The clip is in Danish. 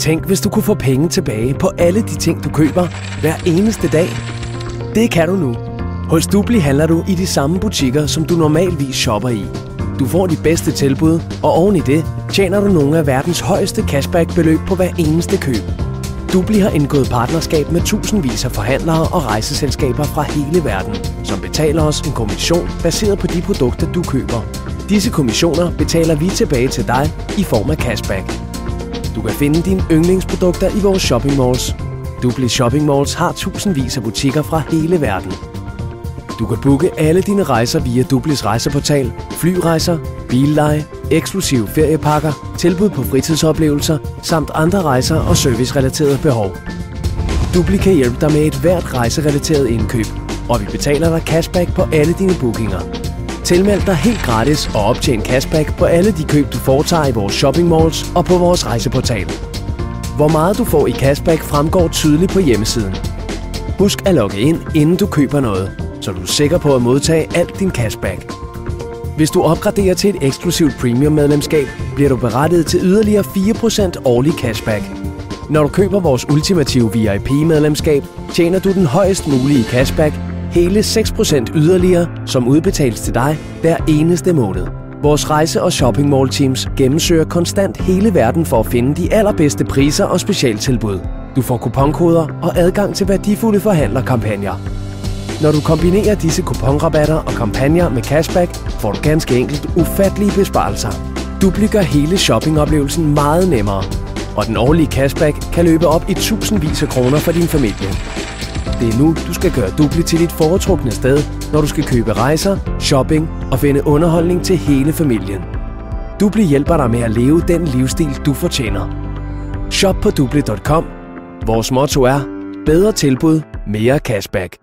Tænk, hvis du kunne få penge tilbage på alle de ting, du køber hver eneste dag. Det kan du nu. Hos Dupli handler du i de samme butikker, som du normalvis shopper i. Du får de bedste tilbud, og oven i det tjener du nogle af verdens højeste cashback-beløb på hver eneste køb. Dupli har indgået partnerskab med tusindvis af forhandlere og rejseselskaber fra hele verden, som betaler os en kommission baseret på de produkter, du køber. Disse kommissioner betaler vi tilbage til dig i form af cashback. Du kan finde dine yndlingsprodukter i vores shopping malls. Dupli Shopping Malls har tusindvis af butikker fra hele verden. Du kan booke alle dine rejser via Duplis rejseportal, flyrejser, billeje, eksklusive feriepakker, tilbud på fritidsoplevelser samt andre rejser og servicerelaterede behov. Dupli kan hjælpe dig med et hvert rejserelateret indkøb, og vi betaler dig cashback på alle dine bookinger. Tilmeld dig helt gratis og optjen cashback på alle de køb, du foretager i vores shopping malls og på vores rejseportal. Hvor meget du får i cashback fremgår tydeligt på hjemmesiden. Husk at logge ind, inden du køber noget, så du er sikker på at modtage alt din cashback. Hvis du opgraderer til et eksklusivt premium-medlemskab, bliver du berettiget til yderligere 4% årlig cashback. Når du køber vores ultimative VIP-medlemskab, tjener du den højest mulige cashback, hele 6% yderligere, som udbetales til dig hver eneste måned. Vores rejse- og shopping mall teams gennemsøger konstant hele verden for at finde de allerbedste priser og specialtilbud. Du får kuponkoder og adgang til værdifulde forhandlerkampagner. Når du kombinerer disse kuponrabatter og kampagner med cashback, får du ganske enkelt ufattelige besparelser. Dupli gør hele shoppingoplevelsen meget nemmere, og den årlige cashback kan løbe op i tusindvis af kroner for din familie. Det er nu, du skal gøre Dupli til dit foretrukne sted, når du skal købe rejser, shopping og finde underholdning til hele familien. Dupli hjælper dig med at leve den livsstil, du fortjener. Shop på dupli.com. Vores motto er: bedre tilbud, mere cashback.